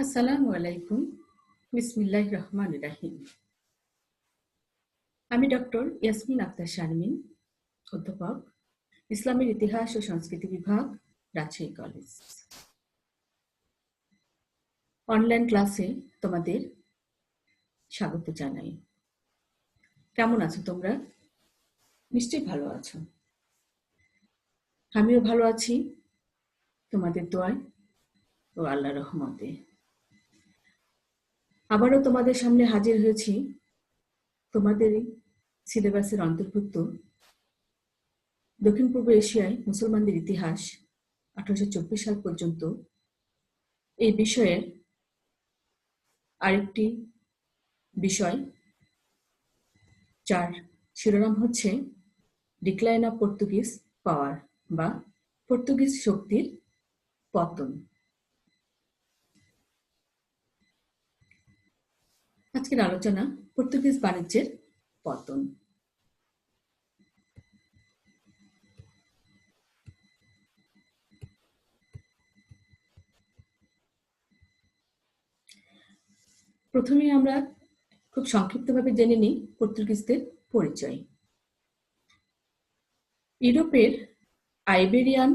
আসসালামু আলাইকুম। বিসমিল্লাহির রহমানির রহিম। আমি ডক্টর ইয়াসমিন আক্তার শারমিন, অধ্যাপক, ইসলামের ইতিহাস ও সংস্কৃতি বিভাগ, রাজশাহী কলেজ। অনলাইন ক্লাসে তোমাদের স্বাগত জানাই। কেমন আছো তোমরা? নিশ্চয়ই ভালো আছো। আমিও ভালো আছি তোমাদের দোয়ায় ও আল্লাহর রহমতে। আবারও তোমাদের সামনে হাজির হয়েছি তোমাদেরই সিলেবাসের অন্তর্ভুক্ত দক্ষিণ পূর্ব এশিয়ায় মুসলমানদের ইতিহাস 1824 সাল পর্যন্ত এই বিষয়ের আরেকটি বিষয়, যার শিরোনাম হচ্ছে ডিক্লাইন অফ পর্তুগিজ পাওয়ার বা পর্তুগিজ শক্তির পতন। আজকের আলোচনা পর্তুগিজ বাণিজ্যের পতন। প্রথমে আমরা খুব সংক্ষিপ্তভাবে জেনে নিই পর্তুগিজদের পরিচয়। ইউরোপের আইবেরিয়ান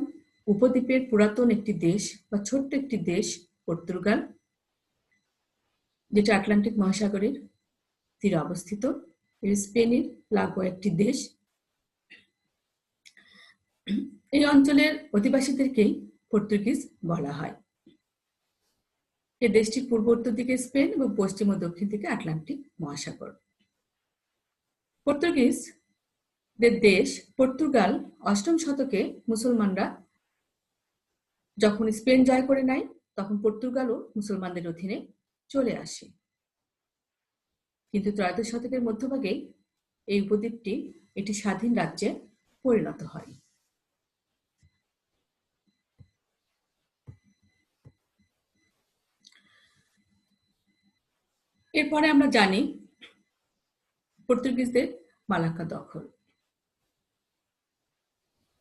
উপদ্বীপের পুরাতন একটি দেশ বা ছোট্ট একটি দেশ পর্তুগাল, যেটা আটলান্টিক মহাসাগরের তীরে অবস্থিত। স্পেনের লাগোয়া একটি দেশ। এই অঞ্চলের অধিবাসীদেরকেই পর্তুগিজ বলা হয়। এই দেশটির পূর্ব উত্তর দিকে স্পেন এবং পশ্চিম ও দক্ষিণ দিকে আটলান্টিক মহাসাগর। পর্তুগিজদের দেশ পর্তুগাল 8ম শতকে মুসলমানরা যখন স্পেন জয় করে নেয়, তখন পর্তুগালও মুসলমানদের অধীনে চলে আসে। কিন্তু 13শ শতকের মধ্যভাগে এই উপদ্বীপটি একটি স্বাধীন রাজ্যে পরিণত হয়। এরপরে আমরা জানি পর্তুগিজদের মালাক্কা দখল।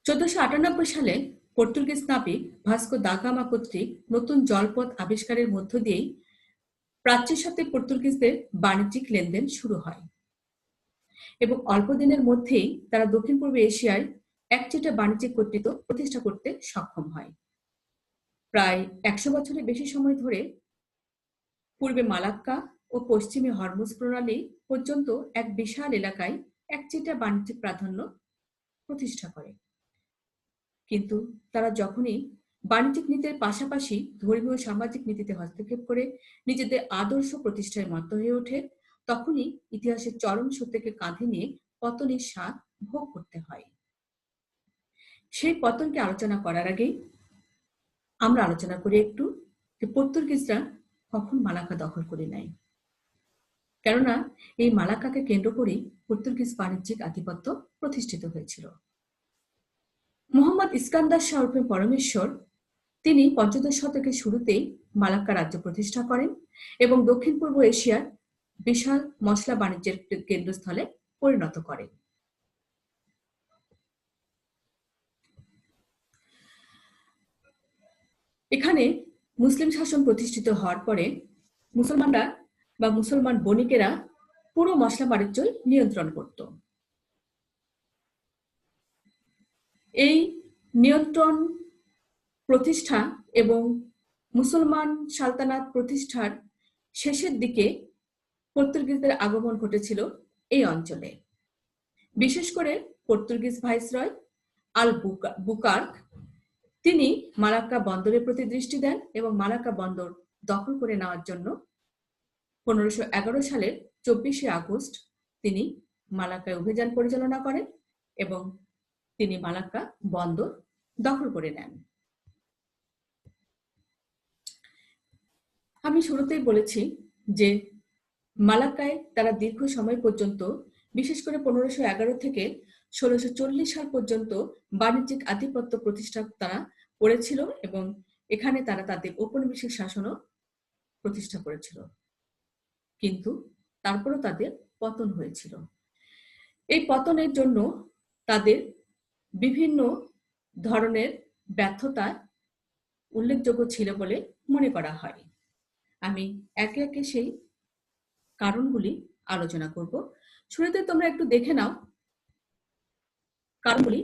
1498 সালে পর্তুগিজ নাবিক ভাস্কো দা গামা কর্তৃক নতুন জলপথ আবিষ্কারের মধ্য দিয়েই প্রাচ্যের সাথে পর্তুগিজদের বাণিজ্যিক লেনদেন শুরু হয় এবং অল্প দিনের মধ্যেই তারা দক্ষিণ পূর্ব এশিয়ায় একচেটিয়া বাণিজ্যিক কর্তৃত্ব প্রতিষ্ঠা করতে সক্ষম হয়। প্রায় 100 বছরের বেশি সময় ধরে পূর্বে মালাক্কা ও পশ্চিমে হরমুজ প্রণালী পর্যন্ত এক বিশাল এলাকায় একচেটিয়া বাণিজ্যিক প্রাধান্য প্রতিষ্ঠা করে। কিন্তু তারা যখনই বাণিজ্যিক নীতির পাশাপাশি ধর্মীয় ও সামাজিক নীতিতে হস্তক্ষেপ করে নিজেদের আদর্শ প্রতিষ্ঠায় মত্ত হয়ে ওঠে, তখনই ইতিহাসের চরম সত্যকে কাঁধে নিয়ে পতনের স্বাদ ভোগ করতে হয়। সেই পতনকে আলোচনা করার আগে আমরা আলোচনা করি একটু যে পর্তুগিজরা কখন মালাক্কা দখল করে নেয়। কেননা এই মালাক্কাকে কেন্দ্র করেই পর্তুগিজ বাণিজ্যিক আধিপত্য প্রতিষ্ঠিত হয়েছিল। মোহাম্মদ ইস্কান্দার শাহ উর্ফে পরমেশ্বর, তিনি 15শ শতকের শুরুতেই মালাক্কা রাজ্য প্রতিষ্ঠা করেন এবং দক্ষিণ পূর্ব এশিয়ার বিশাল মশলা বাণিজ্যের কেন্দ্রস্থলে পরিণত করেন। এখানে মুসলিম শাসন প্রতিষ্ঠিত হওয়ার পরে মুসলমানরা বা মুসলমান বণিকেরা পুরো মশলা বাণিজ্যই নিয়ন্ত্রণ করত। এই নিয়ন্ত্রণ প্রতিষ্ঠা এবং মুসলমান সালতানাত প্রতিষ্ঠার শেষের দিকে পর্তুগিজদের আগমন ঘটেছিল এই অঞ্চলে। বিশেষ করে পর্তুগিজ ভাইসরয় আল বুকার্ক, তিনি মালাক্কা বন্দরের প্রতি দৃষ্টি দেন এবং মালাক্কা বন্দর দখল করে নেওয়ার জন্য 1511 সালের 24শে আগস্ট তিনি মালাক্কায় অভিযান পরিচালনা করেন এবং তিনি মালাক্কা বন্দর দখল করে নেন। আমি শুরুতেই বলেছি যে মালাক্কায় তারা দীর্ঘ সময় পর্যন্ত, বিশেষ করে 1511 থেকে 1640 সাল পর্যন্ত বাণিজ্যিক আধিপত্য প্রতিষ্ঠা তারা করেছিল এবং এখানে তারা তাদের ঔপনিবেশিক শাসনও প্রতিষ্ঠা করেছিল। কিন্তু তারপরও তাদের পতন হয়েছিল। এই পতনের জন্য তাদের বিভিন্ন ধরনের ব্যর্থতা উল্লেখযোগ্য ছিল বলে মনে করা হয়। আমি একে একে সেই কারণগুলি আলোচনা করব। শুরুতে তোমরা একটু দেখে নাও কারণগুলি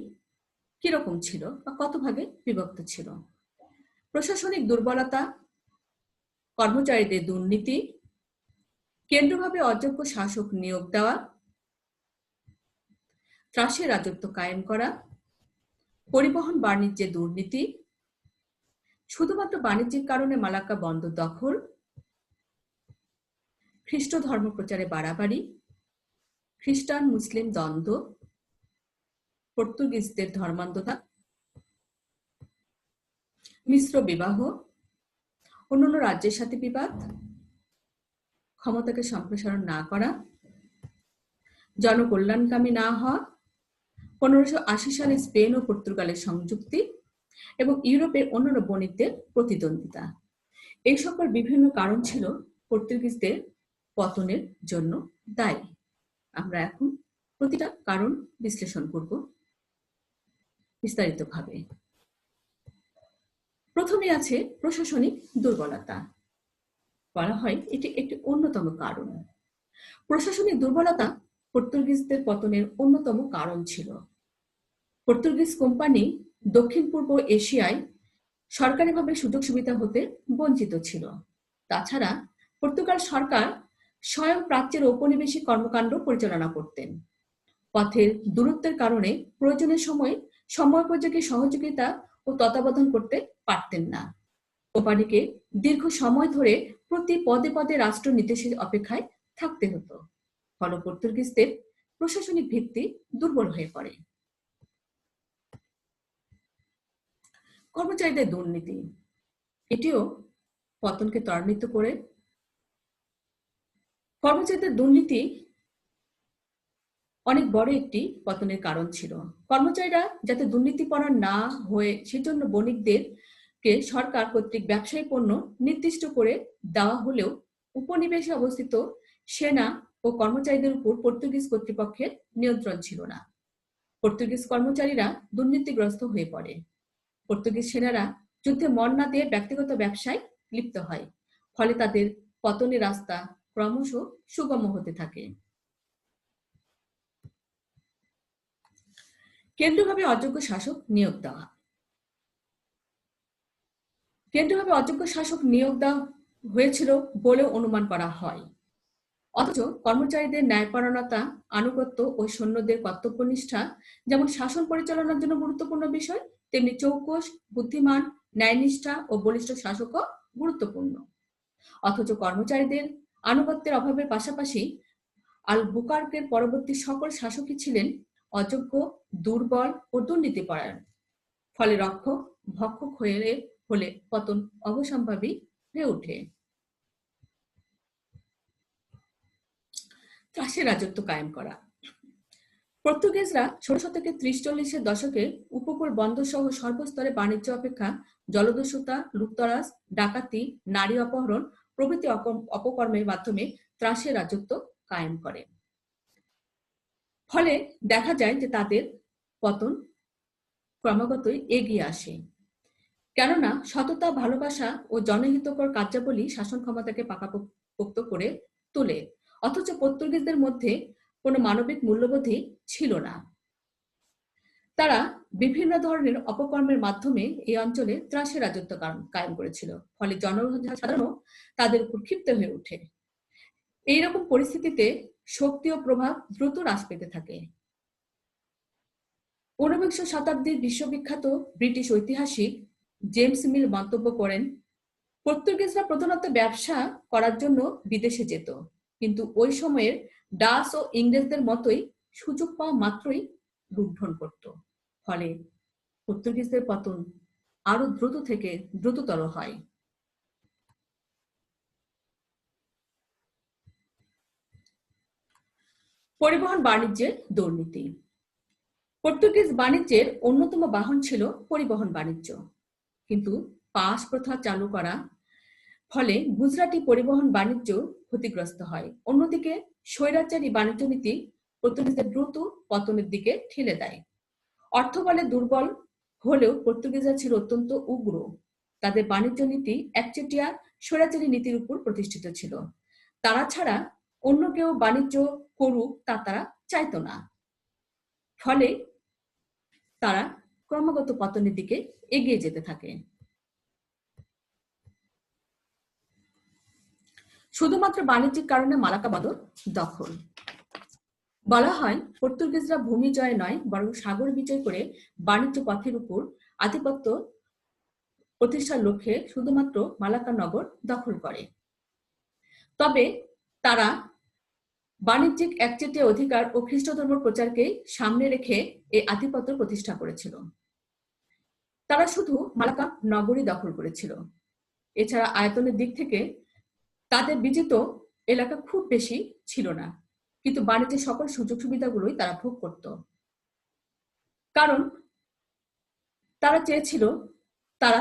কিরকম ছিল বা কত ভাগে বিভক্ত ছিল। প্রশাসনিক দুর্বলতা, কর্মচারীদের দুর্নীতি, কেন্দ্রভাবে অযোগ্য শাসক নিয়োগ দেওয়া, ত্রাসের রাজত্ব কায়েম করা, পরিবহন বাণিজ্যে দুর্নীতি, শুধুমাত্র বাণিজ্যিক কারণে মালাক্কা বন্দর দখল, খ্রিস্ট ধর্ম প্রচারে বাড়াবাড়ি, খ্রিস্টান মুসলিম দ্বন্দ্ব, পর্তুগিজদের ধর্মান্ধতা, মিশ্র বিবাহ, অন্যান্য রাজ্যের সাথে বিবাদ, ক্ষমতাকে সম্প্রসারণ না করা, জনকল্যাণকামী না হওয়া, 1580 সালে স্পেন ও পর্তুগালের সংযুক্তি এবং ইউরোপের অন্যান্য বণিকদের প্রতিদ্বন্দ্বিতা। এই সকল বিভিন্ন কারণ ছিল পর্তুগিজদের পতনের জন্য দায়ী। আমরা এখন প্রতিটা কারণ বিশ্লেষণ করব বিস্তারিতভাবে। প্রথমে আছে প্রশাসনিক দুর্বলতা। বলা হয় এটি একটি অন্যতম কারণ। প্রশাসনিক দুর্বলতা পর্তুগিজদের পতনের অন্যতম কারণ ছিল। পর্তুগিজ কোম্পানি দক্ষিণ পূর্ব এশিয়ায় সরকারিভাবে সুযোগ সুবিধা হতে বঞ্চিত ছিল। তাছাড়া পর্তুগাল সরকার স্বয়ং প্রাচ্যের ঔপনিবেশিক কর্মকাণ্ড পরিচালনা করতেন। পথের দূরত্বের কারণে প্রয়োজনের সময় সময়োপযোগী সহযোগিতা ও তত্ত্বাবধান করতে পারতেন না। কোম্পানিকে দীর্ঘ সময় ধরে প্রতি পদে পদে রাষ্ট্র নির্দেশের অপেক্ষায় থাকতে হতো। ফলে পর্তুগিজদের প্রশাসনিক ভিত্তি দুর্বল হয়ে পড়ে। কর্মচারীদের দুর্নীতি, এটিও পতনকে ত্বরান্বিত করে। কর্মচারীদের দুর্নীতি অনেক বড় একটি পতনের কারণ ছিল। কর্মচারীরা যাতে দুর্নীতিপরায়ণ না হয়ে সেজন্য বণিকদেরকে সরকার কর্তৃক ব্যবসায়ী পণ্য নির্দিষ্ট করে দেওয়া হলেও উপনিবেশে অবস্থিত সেনা ও কর্মচারীদের উপর পর্তুগিজ কর্তৃপক্ষের নিয়ন্ত্রণ ছিল না। পর্তুগিজ কর্মচারীরা দুর্নীতিগ্রস্ত হয়ে পড়ে। পর্তুগিজ সেনারা যুদ্ধে মন না দিয়ে ব্যক্তিগত ব্যবসায় লিপ্ত হয়। ফলে তাদের পতনের রাস্তা ক্রমশ সুগম হতে থাকে। কেন্দ্রভাবে অযোগ্য শাসক নিয়োগ দেওয়া। কেন্দ্রভাবে অযোগ্য শাসক নিয়োগ দেওয়া হয়েছিল বলেও অনুমান করা হয়। অথচ কর্মচারীদের ন্যায়পরায়ণতা, আনুগত্য ও সৈন্যদের কর্তব্যনিষ্ঠা যেমন শাসন পরিচালনার জন্য গুরুত্বপূর্ণ বিষয়, তেমনি চৌকস, বুদ্ধিমান, ন্যায়নিষ্ঠা ও বলিষ্ঠ শাসকও গুরুত্বপূর্ণ। অথচ কর্মচারীদের আনুগত্যের অভাবের পাশাপাশি আলবুকার্কের পরবর্তী সকল শাসকই ছিলেন অযোগ্য, দুর্বল ও দুর্নীতিপরায়ণ। ফলে রক্ষক ভক্ষক হলে পতন অবসম্ভাবী হয়ে ওঠে। ত্রাসের রাজত্ব কায়েম করা। পর্তুগিজরা 16 শতকের 30-40-এর দশকে উপকূল বন্দর সহ সর্বস্তরে বাণিজ্য অপেক্ষা জলদস্যুতা, লুটতরাজ, ডাকাতি, নারী অপহরণ প্রভৃতি অপকর্মের মাধ্যমে ত্রাসের রাজত্ব কায়েম করে। ফলে দেখা যায় যে তাদের পতন ক্রমাগতই এগিয়ে আসে। কেননা সততা, ভালোবাসা ও জনহিতকর কার্যাবলী শাসন ক্ষমতাকে পাকাপোক্ত করে তোলে। অথচ পর্তুগিজদের মধ্যে কোনো মানবিক মূল্যবোধই ছিল না। তারা বিভিন্ন ধরনের অপকর্মের মাধ্যমে এই অঞ্চলে ত্রাসের রাজত্ব কায়েম করেছিল। ফলে জনসাধারণও তাদের উপর ক্ষিপ্ত হয়ে ওঠে। এইরকম পরিস্থিতিতে শক্তি ও প্রভাব দ্রুত হ্রাস পেতে থাকে। 19বিংশ শতাব্দীর বিশ্ববিখ্যাত ব্রিটিশ ঐতিহাসিক জেমস মিল মন্তব্য করেন, পর্তুগিজরা প্রধানত ব্যবসা করার জন্য বিদেশে যেত, কিন্তু ওই সময়ের ডাচ ও ইংরেজদের মতোই সুযোগ পাওয়া মাত্রই লুণ্ঠন করত। ফলে পর্তুগিজদের পতন আরো দ্রুত থেকে দ্রুততর হয়। পরিবহন বাণিজ্যে দুর্নীতি। পর্তুগিজ বাণিজ্যের অন্যতম বাহন ছিল পরিবহন বাণিজ্য, কিন্তু পাস প্রথা চালু করা ফলে গুজরাটি পরিবহন বাণিজ্য ক্ষতিগ্রস্ত হয়। অন্যদিকে স্বৈরাচারী বাণিজ্য নীতি পর্তুগিজদের দ্রুত পতনের দিকে ঠেলে দেয়। অর্থবলে দুর্বল হলেও পর্তুগিজরা ছিল অত্যন্ত উগ্র। তাদের বাণিজ্য নীতি একচেটিয়া স্বৈরাচারী নীতির উপর প্রতিষ্ঠিত ছিল। তারা ছাড়া অন্য কেউ বাণিজ্য করুক তা তারা চাইতো না। ফলে তারা ক্রমাগত পতনের দিকে এগিয়ে যেতে থাকে। শুধুমাত্র বাণিজ্যিক কারণে মালাক্কা বন্দর দখল। বলা হয় পর্তুগিজরা ভূমি জয় নয় বরং সাগর বিজয় করে বাণিজ্য পথের উপর আধিপত্য প্রতিষ্ঠার লক্ষ্যে শুধুমাত্র মালাক্কা নগর দখল করে। তবে তারা বাণিজ্যিক একচেটিয়া অধিকার ও খ্রিস্ট ধর্ম প্রচারকে সামনে রেখে এই আধিপত্য প্রতিষ্ঠা করেছিল। তারা শুধু মালাক্কা নগরই দখল করেছিল। এছাড়া আয়তনের দিক থেকে তাদের বিজিত এলাকা খুব বেশি ছিল না, কিন্তু বাণিজ্যের সকল সুযোগ সুবিধাগুলোই তারা ভোগ করত। কারণ তারা চেয়েছিল তারা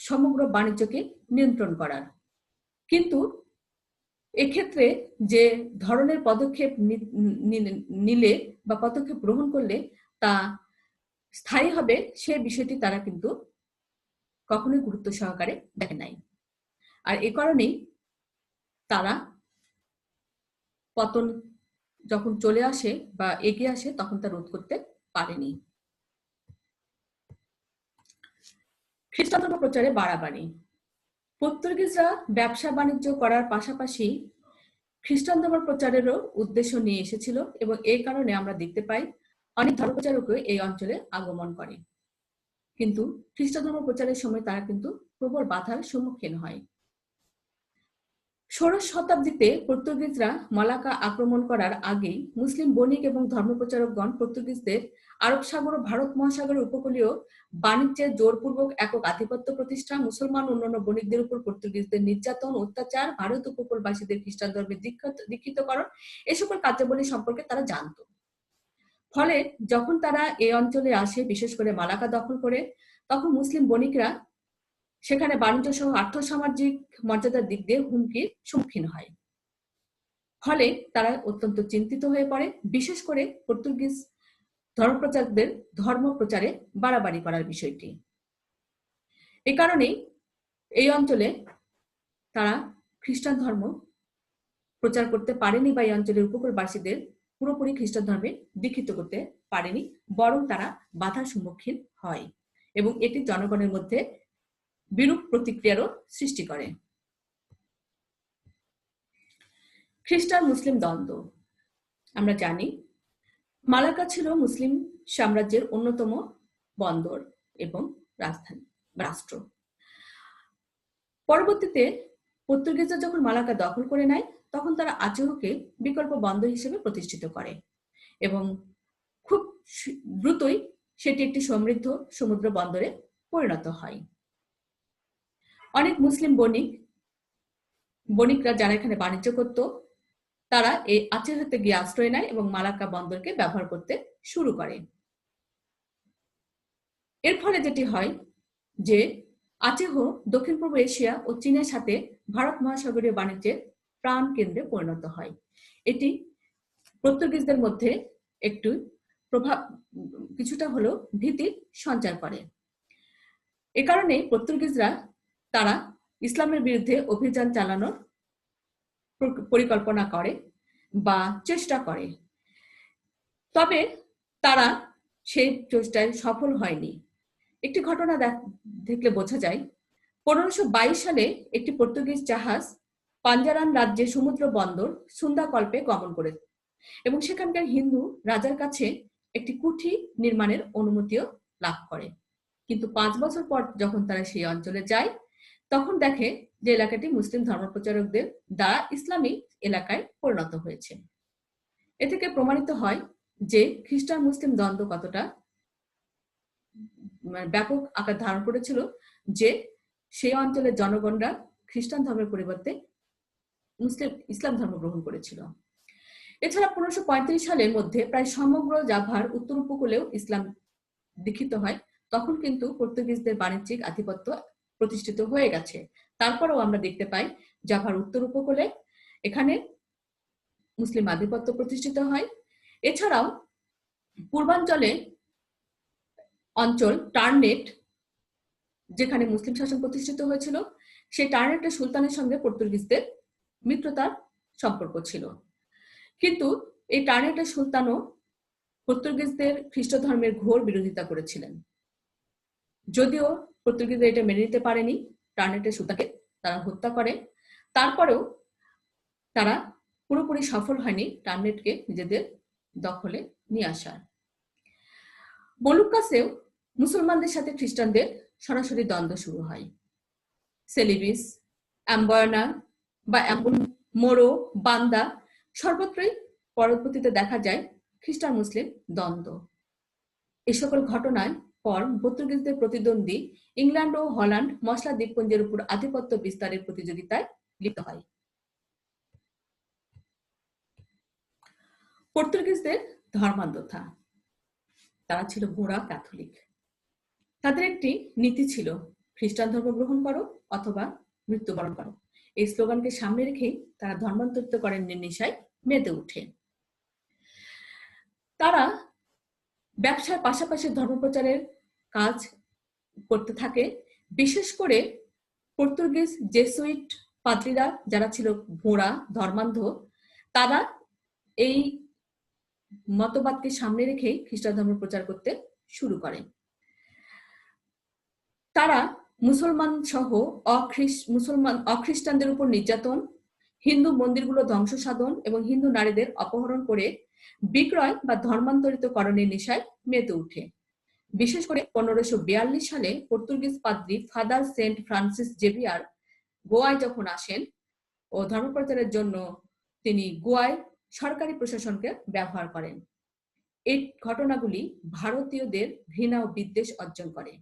সমগ্র বাণিজ্যকে নিয়ন্ত্রণ করার। কিন্তু এক্ষেত্রে যে ধরনের পদক্ষেপ নিলে বা পদক্ষেপ গ্রহণ করলে তা স্থায়ী হবে সে বিষয়টি তারা কিন্তু কখনোই গুরুত্ব সহকারে দেখে নাই। আর এ কারণেই তারা পতন যখন চলে আসে বা এগিয়ে আসে তখন তা রোধ করতে পারেনি। খ্রিস্ট ধর্ম প্রচারে বাড়াবাড়ি। পর্তুগিজরা ব্যবসা বাণিজ্য করার পাশাপাশি খ্রিস্টান ধর্ম প্রচারেরও উদ্দেশ্য নিয়ে এসেছিল এবং এই কারণে আমরা দেখতে পাই অনেক ধর্মপ্রচারকও এই অঞ্চলে আগমন করে। কিন্তু খ্রিস্ট ধর্ম প্রচারের সময় তারা কিন্তু প্রবল বাধার সম্মুখীন হয়। ১৬শ শতাব্দীতে পর্তুগিজরা মালাক্কা আক্রমণ করার আগেই মুসলিম বণিক এবং ধর্মপ্রচারকগণ পর্তুগিজদের আরব সাগর ও ভারত মহাসাগরের উপকূলীয় বাণিজ্যের জোরপূর্বক একক আধিপত্য প্রতিষ্ঠা, মুসলমান অন্যান্য বণিকদের উপর পর্তুগিজদের নির্যাতন, অত্যাচার, ভারত উপকূলবাসীদের খ্রিস্টান ধর্মে দীক্ষিতকরণ এ সকল কার্যাবলী সম্পর্কে তারা জানত। ফলে যখন তারা এই অঞ্চলে আসে, বিশেষ করে মালাক্কা দখল করে, তখন মুসলিম বণিকরা সেখানে বাণিজ্য সহ আর্থসামাজিক মর্যাদার দিক দিয়ে হুমকির সম্মুখীন হয়। ফলে তারা অত্যন্ত চিন্তিত হয়ে পড়ে, বিশেষ করে পর্তুগিজ ধর্মপ্রচারকদের ধর্ম প্রচারে বাড়াবাড়ি করার বিষয়টি। এ কারণেই এই অঞ্চলে তারা খ্রিস্টান ধর্ম প্রচার করতে পারেনি বা এই অঞ্চলের উপকূলবাসীদের পুরোপুরি খ্রিস্টান ধর্মে দীক্ষিত করতে পারেনি, বরং তারা বাধার সম্মুখীন হয় এবং এটি জনগণের মধ্যে বিরূপ প্রতিক্রিয়ারও সৃষ্টি করে। খ্রিস্টান মুসলিম দ্বন্দ্ব। আমরা জানি মালাক্কা ছিল মুসলিম সাম্রাজ্যের অন্যতম বন্দর এবং রাজধানী রাষ্ট্র। পরবর্তীতে পর্তুগিজরা যখন মালাক্কা দখল করে নেয় তখন তারা আচেহকে বিকল্প বন্দর হিসেবে প্রতিষ্ঠিত করে এবং খুব দ্রুতই সেটি একটি সমৃদ্ধ সমুদ্র বন্দরে পরিণত হয়। অনেক মুসলিম বণিকরা যারা এখানে বাণিজ্য করত তারা এই আচেহতে গিয়ে আশ্রয় নেয় এবং মালাক্কা বন্দরকে ব্যবহার করতে শুরু করে। এর ফলে যেটি হয় যে আচেহ দক্ষিণ পূর্ব এশিয়া ও চীনের সাথে ভারত মহাসাগরীয় বাণিজ্যের প্রাণ কেন্দ্রে পরিণত হয়। এটি পর্তুগিজদের মধ্যে একটু কিছুটা হলেও ভীতির সঞ্চার করে। এ কারণে পর্তুগিজরা তারা ইসলামের বিরুদ্ধে অভিযান চালানোর পরিকল্পনা করে বা চেষ্টা করে, তবে তারা সেই চেষ্টায় সফল হয়নি। একটি ঘটনা দেখলে বোঝা যায় ১৫২২ সালে একটি পর্তুগিজ জাহাজ পাঞ্জারান রাজ্যের সমুদ্র বন্দর সুন্দাকল্পে গমন করে এবং সেখানকার হিন্দু রাজার কাছে একটি কুঠি নির্মাণের অনুমতিও লাভ করে। কিন্তু ৫ বছর পর যখন তারা সেই অঞ্চলে যায় তখন দেখে যে এলাকাটি মুসলিম ধর্মপ্রচারকদের দ্বারা ইসলামী এলাকায় পরিণত হয়েছে। এ থেকে প্রমাণিত হয় যে খ্রিস্টান মুসলিম দ্বন্দ্ব কতটা ব্যাপক আকার ধারণ করেছিল, যে সেই অঞ্চলের জনগণরা খ্রিস্টান ধর্মের পরিবর্তে ইসলাম ধর্ম গ্রহণ করেছিল। এছাড়া ১৫৩৫ সালের মধ্যে প্রায় সমগ্র জাভার উত্তর উপকূলেও ইসলাম দীক্ষিত হয়। তখন কিন্তু পর্তুগিজদের বাণিজ্যিক আধিপত্য প্রতিষ্ঠিত হয়ে গেছে। তারপরেও আমরা দেখতে পাই জাভার উত্তর উপকূলে এখানে মুসলিম আধিপত্য প্রতিষ্ঠিত হয়। এছাড়াও পূর্বাঞ্চলে অঞ্চল টার্নেট, যেখানে মুসলিম শাসন প্রতিষ্ঠিত হয়েছিল, সেই টার্নেটে সুলতানের সঙ্গে পর্তুগিজদের মিত্রতার সম্পর্ক ছিল। কিন্তু এই টার্নেটে সুলতানও পর্তুগিজদের খ্রিস্ট ধর্মের ঘোর বিরোধিতা করেছিলেন। যদিও পর্তুগিজরা এটা মেনে নিতে পারেনি, টার্নেটে সুলতানকে তারা হত্যা করে, তারপরেও তারা পুরোপুরি সফল হয়নি টার্নেটকে নিজেদের দখলে নিয়ে আসার। মলুক্কাসেও মুসলমানদের সাথে খ্রিস্টানদের সরাসরি দ্বন্দ্ব শুরু হয়। সেলিবিস, অ্যাম্বয়না বা মোরো, বান্দা সর্বত্রই পরবর্তীতে দেখা যায় খ্রিস্টান মুসলিম দ্বন্দ্ব। এই সকল ঘটনায় পর পর্তুগিজদের প্রতিদ্বন্দ্বী ইংল্যান্ড ও হল্যান্ড মশলা দ্বীপপুঞ্জের উপর আধিপত্য বিস্তারের প্রতিযোগিতায় লিপ্ত হয়। পর্তুগিজদের ধর্মান্ধতা, তারা ছিল গোঁড়া ক্যাথলিক। তাদের একটি নীতি ছিল, খ্রিস্টান ধর্ম গ্রহণ করো অথবা মৃত্যুবরণ করো। এই স্লোগানকে সামনে রেখেই তারা ধর্মান্তরিত করেন নির্নিশায় মেতে উঠে। তারা ব্যবসার পাশাপাশি ধর্মপ্রচারের কাজ করতে থাকে। বিশেষ করে পর্তুগিজ জেসুইট পাদ্রীরা যারা ছিল গোঁড়া ধর্মান্ধ, তারা এই মতবাদকে সামনে রেখেই খ্রিস্টান ধর্ম প্রচার করতে শুরু করে। তারা মুসলমান সহ অখ্রিস্টানদের উপর নির্যাতন, হিন্দু মন্দিরগুলো ধ্বংস সাধন এবং হিন্দু নারীদের অপহরণ করে বিক্রয় বা ধর্মান্তরিত করণের নেশায় মেতে উঠে। বিশেষ করে 1542 সালে পর্তুগিজ পাদ্রী ফাদার সেন্ট ফ্রান্সিস জেভিয়ার গোয়ায় যখন আসেন ও ধর্মপ্রচারের জন্য তিনি গোয়ায় সরকারি প্রশাসনকে ব্যবহার করেন। এই ঘটনাগুলি ভারতীয়দের ঘৃণা ও বিদ্বেষ অর্জন করে,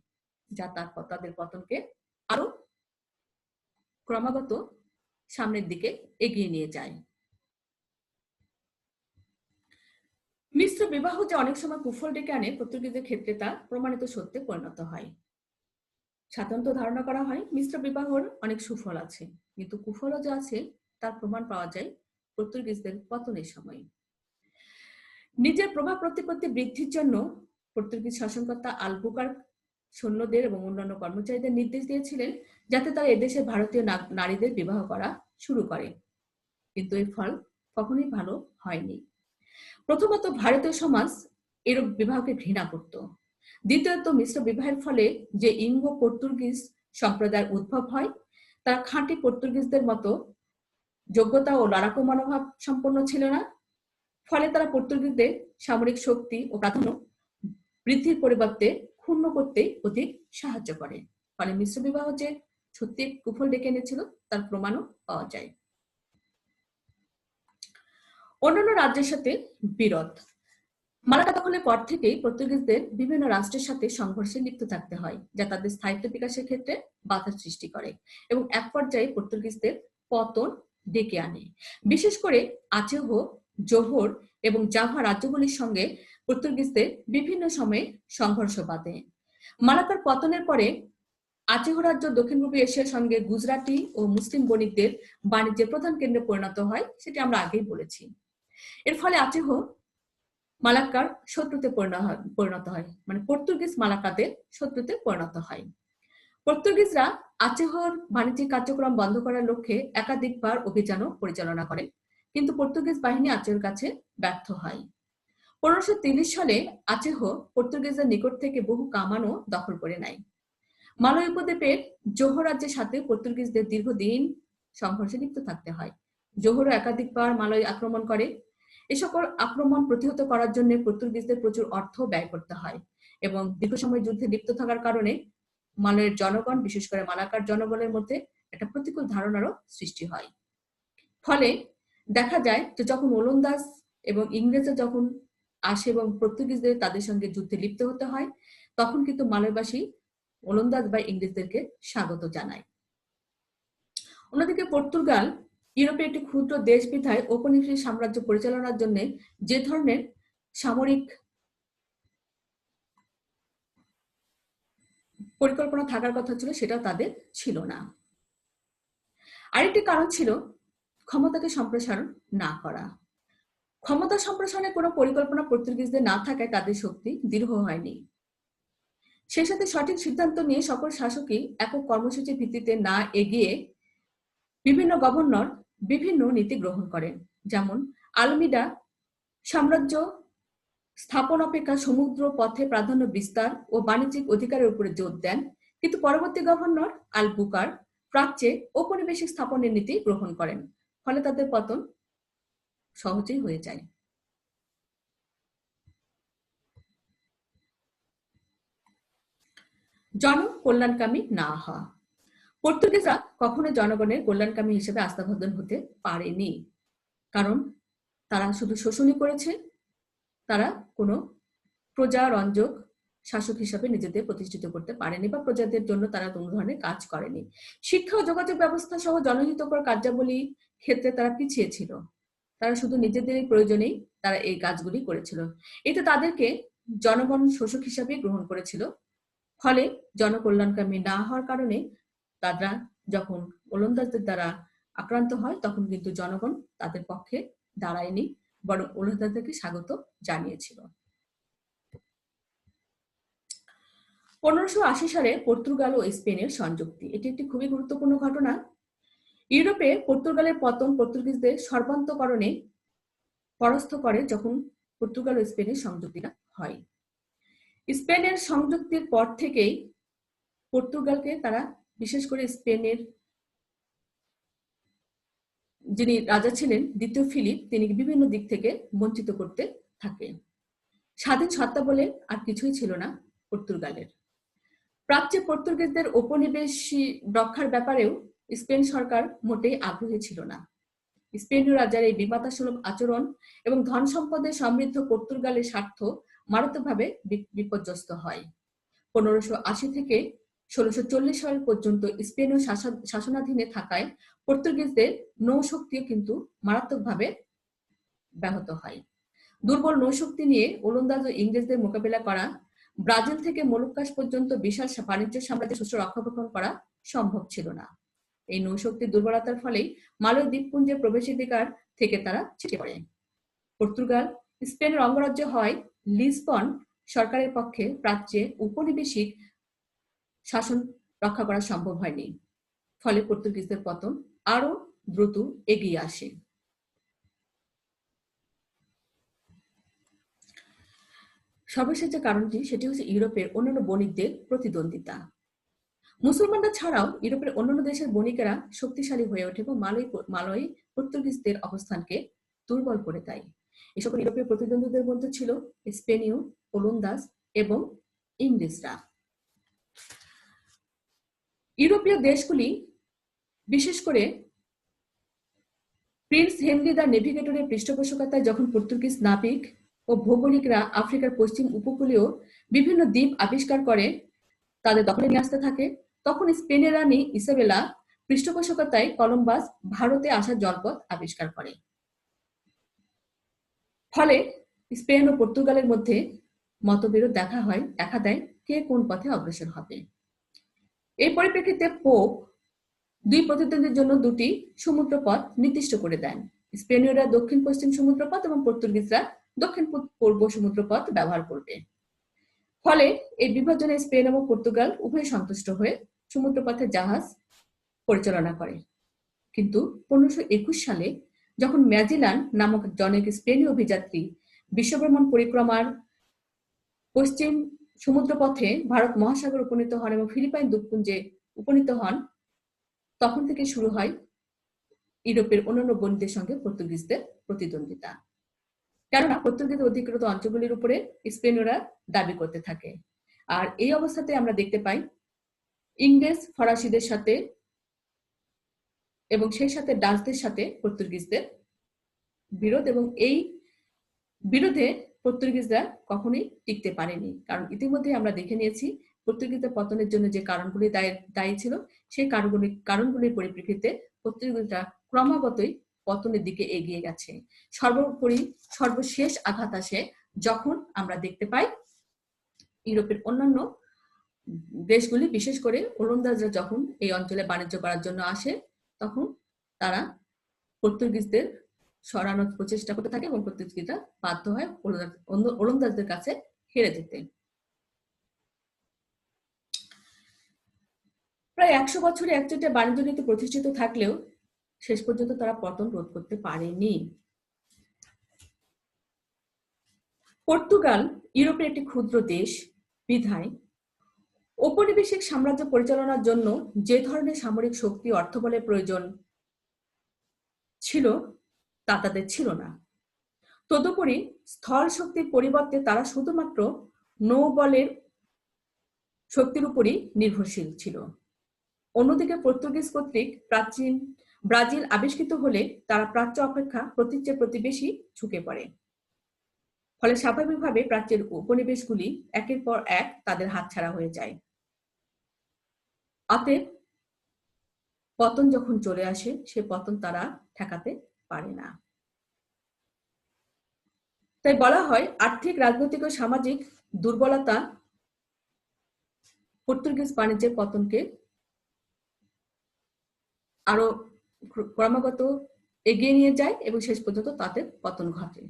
যা তাদের পতনকে আরো ক্রমাগত সামনের দিকে এগিয়ে নিয়ে যায়। মিশ্র বিবাহ যে অনেক সময় কুফল ডেকে আনে, পর্তুগিজের ক্ষেত্রে তা প্রমাণিত সত্যে পরিণত হয়। সাধারণত ধারণা করা হয় মিশ্র বিবাহর অনেক সুফল আছে, কিন্তু কুফলও যে আছে তার প্রমাণ পাওয়া যায় পর্তুগিজদের পতনের সময়। নিজের প্রভাব প্রতিপত্তি বৃদ্ধির জন্য পর্তুগিজ শাসনকর্তা আলবুকার্ক সৈন্যদের এবং অন্যান্য কর্মচারীদের নির্দেশ দিয়েছিলেন যাতে তারা এদেশের ভারতীয় নারীদের বিবাহ করা শুরু করে, কিন্তু এর ফল কখনোই ভালো হয়নি। প্রথমত ভারতীয় সমাজ এরূপ বিবাহকে ঘৃণা করত। দ্বিতীয়ত মিশ্র বিবাহের ফলে যে ইঙ্গো পর্তুগিজ সম্প্রদায়ের উদ্ভব হয় তারা খাঁটি পর্তুগিজদের মতো যোগ্যতা ও লড়াকু মনোভাব সম্পন্ন ছিল না। ফলে তারা পর্তুগিজদের সামরিক শক্তি ও প্রাধান্য বৃদ্ধির পরিবর্তে ক্ষুণ্ণ করতে অধিক সাহায্য করে। ফলে মিশ্র বিবাহ যে সত্যি কুফল ডেকে এনেছিল তার প্রমাণও পাওয়া যায়। অন্যান্য রাজ্যের সাথে বিরোধ। মালাক্কা দখলের পর থেকেই পর্তুগিজদের বিভিন্ন রাষ্ট্রের সাথে সংঘর্ষে লিপ্ত থাকতে হয়, যা তাদের স্থায়িত্ব বিকাশের ক্ষেত্রে বাধার সৃষ্টি করে এবং এক পর্যায়ে পর্তুগিজদের পতন ডেকে আনে। বিশেষ করে আচেহ, জোহর এবং জাভা রাজ্যগুলির সঙ্গে পর্তুগিজদের বিভিন্ন সময়ে সংঘর্ষ বাধে। মালাক্কার পতনের পরে আচেহ রাজ্য দক্ষিণ পূর্ব এশিয়ার সঙ্গে গুজরাটি ও মুসলিম বণিকদের বাণিজ্যের প্রধান কেন্দ্রে পরিণত হয়, সেটি আমরা আগেই বলেছি। এর ফলে আচেহ মালাক্কার শত্রুতে পরিণত হয়, মানে পর্তুগিজ মালাক্কাদের শত্রুতে পরিণত হয়। পর্তুগিজরা আচেহর বাণিজ্যিক কার্যক্রম বন্ধ করার লক্ষ্যে একাধিকবার অভিযানও পরিচালনা করেন, কিন্তু পর্তুগিজ বাহিনী আচেহর কাছে ব্যর্থ হয়। 1530 সালে আচেহ পর্তুগিজদের নিকট থেকে বহু কামানও দখল করে নেয়। মালয় উপদ্বীপের জোহর রাজ্যের সাথে পর্তুগিজদের দীর্ঘদিন সংঘর্ষে লিপ্ত থাকতে হয়। জোহরও একাধিকবার মালয় আক্রমণ করে। এ সকল আক্রমণ প্রতিহত করার জন্য পর্তুগিজদের প্রচুর অর্থ ব্যয় করতে হয় এবং দীর্ঘ সময় যুদ্ধে লিপ্ত থাকার কারণে মালয়ের জনগণ, বিশেষ করে মালাক্কার জনগণের মধ্যে একটা প্রতিকূল ধারণারও সৃষ্টি হয়। ফলে দেখা যায় যে যখন ওলন্দাজ এবং ইংরেজরা যখন আসে এবং পর্তুগিজদের তাদের সঙ্গে যুদ্ধে লিপ্ত হতে হয়, তখন কিন্তু মালয়বাসী ওলন্দাজ বা ইংরেজদেরকে স্বাগত জানায়। অন্যদিকে পর্তুগাল ইউরোপে একটি ক্ষুদ্র দেশ বিধায় ঔপনিবেশিক সাম্রাজ্য পরিচালনার জন্য যে ধরনের সামরিক পরিকল্পনা থাকার কথা ছিল সেটা তাদের ছিল না। আরেকটি কারণ ছিল ক্ষমতাকে সম্প্রসারণ না করা। ক্ষমতা সম্প্রসারণের কোনো পরিকল্পনা পর্তুগিজদের না থাকায় তাদের শক্তি দৃঢ় হয়নি। সেই সাথে সঠিক সিদ্ধান্ত নিয়ে সকল শাসকই একক কর্মসূচির ভিত্তিতে না এগিয়ে বিভিন্ন গভর্নর বিভিন্ন নীতি গ্রহণ করেন। যেমন আলমিডা সাম্রাজ্য স্থাপন অপেক্ষা সমুদ্র পথে প্রাধান্য বিস্তার ও বাণিজ্যিক অধিকারের উপরে জোর দেন, কিন্তু পরবর্তী গভর্নর আল বুকার প্রাচ্যে ঔপনিবেশিক স্থাপনের নীতি গ্রহণ করেন, ফলে তাদের পতন সহজেই হয়ে যায়। জনকল্যাণকামী না হওয়া। পর্তুগিজরা কখনো জনগণের কল্যাণকামী হিসেবে আস্থাভাজন হতে পারেনি, কারণ তারা শুধু শোষণই করেছে, তারা কোনো প্রজারঞ্জক শাসক হিসাবে নিজেদের প্রতিষ্ঠিত করতে পারেনি বা প্রজাদের জন্য তারা কোনো ধরনের কাজ করেনি। শিক্ষা ও যোগাযোগ ব্যবস্থা সহ জনহিতকর কার্যাবলী ক্ষেত্রে তারা পিছিয়ে ছিল, তারা শুধু নিজেদের প্রয়োজনেই তারা এই কাজগুলি করেছিল। এতে তাদেরকে জনগণ শোষক হিসাবে গ্রহণ করেছিল, ফলে জনকল্যাণকামী না হওয়ার কারণে তারা যখন ওলন্দাজদের দ্বারা আক্রান্ত হয় তখন কিন্তু জনগণ তাদের পক্ষে দাঁড়ায়নি, বরং ওলন্দাজদেরকে স্বাগত জানিয়েছিল। 1580 সালে পর্তুগাল ও স্পেনের সংযুক্তি, এটি একটি খুবই গুরুত্বপূর্ণ ঘটনা। ইউরোপে পর্তুগালের পতন পর্তুগিজদের সর্বান্তকরণে পরাস্ত করে যখন পর্তুগাল ও স্পেনের সংযুক্তিটা হয়। স্পেনের সংযুক্তির পর থেকেই পর্তুগালকে তারা, বিশেষ করে স্পেনের যিনি রাজা ছিলেন দ্বিতীয় ফিলিপ, তিনি বিভিন্ন দিক থেকে বঞ্চিত করতে থাকে। স্বাধীন সত্তা বলে আর কিছুই ছিল না পর্তুগালের। প্রাচ্যে পর্তুগিজদের উপনিবেশী রক্ষার ব্যাপারেও স্পেন সরকার মোটেই আগ্রহী ছিল না। স্পেনীয় রাজার এই বিমাতাসুলভ আচরণ এবং ধন সম্পদে সমৃদ্ধ পর্তুগালের স্বার্থ মারাত্মকভাবে বিপর্যস্ত হয়। 1580 থেকে 1640 সাল পর্যন্ত স্পেনীয় শাসনাধীনে থাকায় পর্তুগিজদের নৌশক্তিও কিন্তু মারাত্মকভাবে ব্যাহত হয়। দুর্বল নৌশক্তি নিয়ে ওলন্দাজ ও ইংরেজদের মোকাবিলা করা, ব্রাজিল থেকে মলুক্কাস পর্যন্ত বিশাল বাণিজ্য সাম্রাজ্যের সুষ্ঠু রক্ষণাবেক্ষণ করা সম্ভব ছিল না। এই নৌশক্তির দুর্বলতার ফলেই মালয় দ্বীপপুঞ্জের প্রবেশাধিকার থেকে তারা ছিটকে পড়ে। পর্তুগাল স্পেনের অঙ্গরাজ্য হয় লিসবন সরকারের পক্ষে প্রাচ্যে উপনিবেশিক শাসন রক্ষা করা সম্ভব হয়নি, ফলে পর্তুগিজদের পতন আরো দ্রুত এগিয়ে আসে। সর্বশেষ যে কারণটি সেটি হচ্ছে ইউরোপের অন্যান্য বণিকদের প্রতিদ্বন্দ্বিতা। মুসলমানরা ছাড়াও ইউরোপের অন্যান্য দেশের বণিকেরা শক্তিশালী হয়ে ওঠে এবং মালয় পর্তুগিজদের অবস্থানকে দুর্বল করে দেয়। এই সকল ইউরোপীয় প্রতিদ্বন্দ্বীদের মধ্যে ছিল স্পেনীয়, ওলন্দাজ এবং ইংরেজরা। ইউরোপীয় দেশগুলি, বিশেষ করে প্রিন্স হেনরি দ্য নেভিগেটরের পৃষ্ঠপোষকতায় যখন পর্তুগিজ নাবিক ও ভৌগোলিকরা আফ্রিকার পশ্চিম উপকূলীয় বিভিন্ন দ্বীপ আবিষ্কার করে তাদের দখলে নিয়ে আসতে থাকে, তখন স্পেনের রানী ইসাবেলা পৃষ্ঠপোষকতায় কলম্বাস ভারতে আসার জলপথ আবিষ্কার করে। ফলে স্পেন ও পর্তুগালের মধ্যে মতবিরোধ দেখা দেয় কে কোন পথে অগ্রসর হবে। এই পরিপ্রেক্ষিতে পোপ দুই প্রতিদ্বন্দ্বীর জন্য দুটি সমুদ্রপথ নির্দিষ্ট করে দেন। স্পেনীয়রা দক্ষিণ পশ্চিম সমুদ্রপথ এবং পর্তুগিজরা দক্ষিণ পূর্ব সমুদ্রপথ ব্যবহার করবে। ফলে এই বিভাজনে স্পেন এবং পর্তুগাল উভয় সন্তুষ্ট হয়ে সমুদ্রপথে জাহাজ পরিচালনা করে। কিন্তু 1521 সালে যখন ম্যাজেলান নামক জনৈক স্পেনীয় অভিযাত্রী বিশ্বভ্রমণ পরিক্রমার পশ্চিম সমুদ্রপথে ভারত মহাসাগর উপনীত হন এবং ফিলিপাইন দ্বীপপুঞ্জে উপনীত হন, তখন থেকে শুরু হয় ইউরোপের অন্যান্য বণিকদের সঙ্গে পর্তুগিজদের প্রতিদ্বন্দ্বিতা। কেননা পর্তুগিজ অধিকৃত অঞ্চলগুলির উপরে স্পেনীয়রা দাবি করতে থাকে। আর এই অবস্থাতে আমরা দেখতে পাই ইংরেজ ফরাসিদের সাথে এবং সেই সাথে ডাচদের সাথে পর্তুগিজদের বিরোধ, এবং এই বিরোধে পর্তুগিজরা কখনোই টিকতে পারেনি। কারণ ইতিমধ্যে আমরা দেখে নিয়েছি পর্তুগিজদের পতনের জন্য যে কারণগুলি দায়ী ছিল, সেই কারণগুলির পরিপ্রেক্ষিতে পর্তুগিজরা ক্রমাগতই পতনের দিকে এগিয়ে গেছে। সর্বোপরি সর্বশেষ আঘাত আসে যখন আমরা দেখতে পাই ইউরোপের অন্যান্য দেশগুলি, বিশেষ করে ওলন্দাজরা যখন এই অঞ্চলে বাণিজ্য করার জন্য আসে, তখন তারা পর্তুগিজদের সরানোর প্রচেষ্টা করতে থাকে এবং পর্তুগিজরা বাধ্য হয় ওলন্দাজদের কাছে হেরে যেতে। প্রায় 100 বছরে একচেটিয়া বাণিজ্য নীতি প্রতিষ্ঠিত থাকলেও শেষ পর্যন্ত তারা পতন রোধ করতে পারেনি। পর্তুগাল ইউরোপের একটি ক্ষুদ্র দেশ বিধায় ঔপনিবেশিক সাম্রাজ্য পরিচালনার জন্য যে ধরনের সামরিক শক্তি অর্থবলের প্রয়োজন ছিল তা তাদের ছিল না। তদুপরি স্থল শক্তির পরিবর্তে তারা শুধুমাত্র নৌবলের শক্তির উপরই নির্ভরশীল ছিল। অন্যদিকে পর্তুগিজ কর্তৃক প্রাচীন ব্রাজিল আবিষ্কৃত হলে তারা প্রাচ্য অপেক্ষা প্রতীচ্যের প্রতি বেশি ঝুঁকে পড়ে। ফলে স্বাভাবিকভাবে প্রাচ্যের উপনিবেশগুলি একের পর এক তাদের হাতছাড়া হয়ে যায়। অতএব পতন যখন চলে আসে সে পতন তারা ঠেকাতে পারে না। তাই বলা হয় আর্থিক, রাজনৈতিক ও সামাজিক দুর্বলতা পর্তুগিজ বাণিজ্যের পতনকে আরো ক্রমাগত এগিয়ে নিয়ে যায় এবং শেষ পর্যন্ত তাদের পতন ঘটে।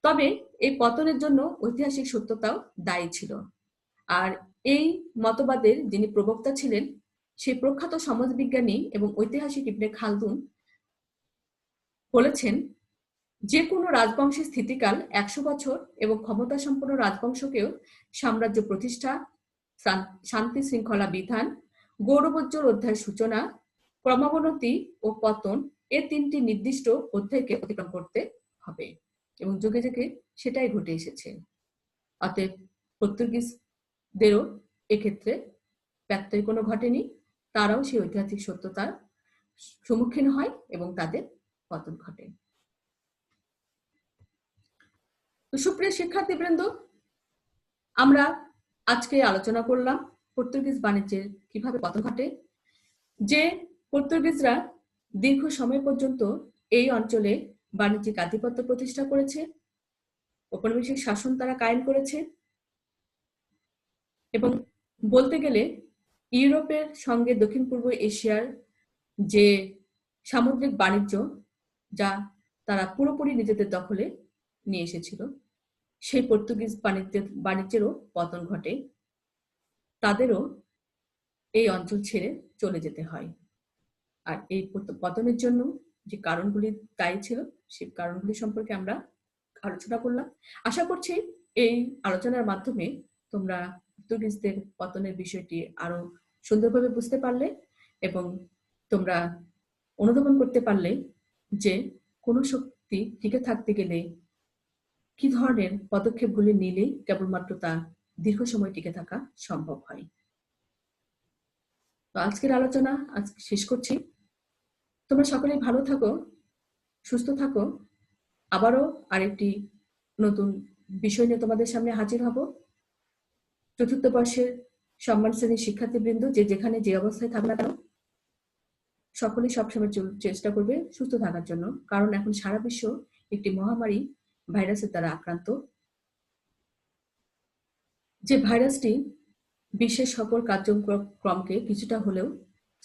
তবে এই পতনের জন্য ঐতিহাসিক সত্যতাও দায়ী ছিল। আর এই মতবাদের যিনি প্রবক্তা ছিলেন সেই প্রখ্যাত সমাজবিজ্ঞানী এবং ঐতিহাসিক ইবনে খালদুন বলেছেন, যে কোনো রাজবংশের স্থিতিকাল 100 বছর এবং ক্ষমতা সম্পন্ন রাজবংশকেও সাম্রাজ্য প্রতিষ্ঠা, শান্তি শৃঙ্খলা বিধান, গৌরবোজ্জ্বল অধ্যায়ের সূচনা, ক্রমাবনতি ও পতন এ তিনটি নির্দিষ্ট অধ্যায়কে অতিক্রম করতে হবে এবং যুগে যুগে সেটাই ঘটে এসেছে। অতএব পর্তুগিজদেরও এক্ষেত্রে ব্যত্যয় কোনো ঘটেনি, তারাও সেই ঐতিহাসিক সত্যতার সম্মুখীন হয় এবং তাদের পতন ঘটে। সুপ্রিয় শিক্ষার্থীবৃন্দ, আমরা আজকে আলোচনা করলাম পর্তুগিজ বাণিজ্যের কিভাবে পতন ঘটে, যে পর্তুগিজরা দীর্ঘ সময় পর্যন্ত এই অঞ্চলে বাণিজ্যিক আধিপত্য প্রতিষ্ঠা করেছে, ঔপনিবেশিক শাসন তারা কায়েম করেছে এবং বলতে গেলে ইউরোপের সঙ্গে দক্ষিণ পূর্ব এশিয়ার যে সামুদ্রিক বাণিজ্য যা তারা পুরোপুরি নিজেদের দখলে নিয়ে এসেছিল, সেই পর্তুগিজ বাণিজ্যেরও পতন ঘটে, তাদেরও এই অঞ্চল ছেড়ে চলে যেতে হয়। আর এই পতনের জন্য যে কারণগুলি দায়ী ছিল সেই কারণগুলি সম্পর্কে আমরা আলোচনা করলাম। আশা করছি এই আলোচনার মাধ্যমে তোমরা পর্তুগিজদের পতনের বিষয়টি আরো সুন্দরভাবে বুঝতে পারলে এবং তোমরা অনুধাবন করতে পারলে যে কোনো শক্তি টিকে থাকতে গেলে কি ধরনের পদক্ষেপগুলি নিলেই কেবলমাত্র তা দীর্ঘ সময় টিকে থাকা সম্ভব হয়। তো আজকের আলোচনা আজকে শেষ করছি। তোমরা সকলেই ভালো থাকো, সুস্থ থাকো। আবারও আরেকটি নতুন বিষয় নিয়ে তোমাদের সামনে হাজির হব। চতুর্থ বর্ষের সম্মান শ্রেণীর শিক্ষার্থীবৃন্দ যে যেখানে যে অবস্থায় থাকবে না কেন, সকলেই সবসময় চেষ্টা করবে সুস্থ থাকার জন্য, কারণ এখন সারা বিশ্ব একটি মহামারী ভাইরাসের দ্বারা আক্রান্ত। যে ভাইরাসটি বিশ্বের সকল কার্যক্রমকে কিছুটা হলেও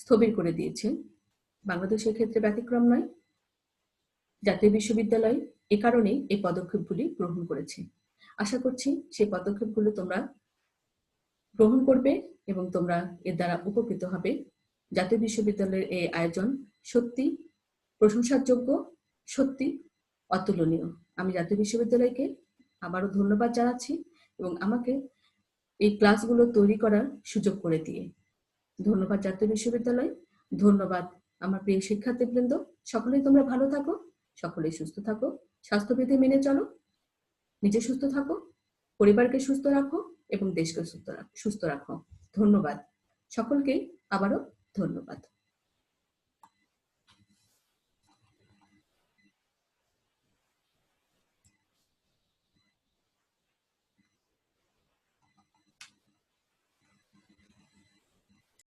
স্থবির করে দিয়েছে, বাংলাদেশের ক্ষেত্রে ব্যতিক্রম নয়। জাতীয় বিশ্ববিদ্যালয় এ কারণে এই পদক্ষেপগুলি গ্রহণ করেছে। আশা করছি সেই পদক্ষেপগুলো তোমরা গ্রহণ করবে এবং তোমরা এর দ্বারা উপকৃত হবে। জাতীয় বিশ্ববিদ্যালয়ের এই আয়োজন সত্যি প্রশংসার যোগ্য, সত্যি অতুলনীয়। আমি জাতীয় বিশ্ববিদ্যালয়কে আবারও ধন্যবাদ জানাচ্ছি এবং আমাকে এই ক্লাসগুলো তৈরি করার সুযোগ করে দিয়ে। ধন্যবাদ জাতীয় বিশ্ববিদ্যালয়, ধন্যবাদ আমার প্রিয় শিক্ষার্থীবৃন্দ। সকলেই তোমরা ভালো থাকো, সকলেই সুস্থ থাকো, স্বাস্থ্যবিধি মেনে চলো, নিজে সুস্থ থাকো, পরিবারকে সুস্থ রাখো এবং দেশকে সুস্থ রাখো। ধন্যবাদ সকলকে, আবারও ধন্যবাদ।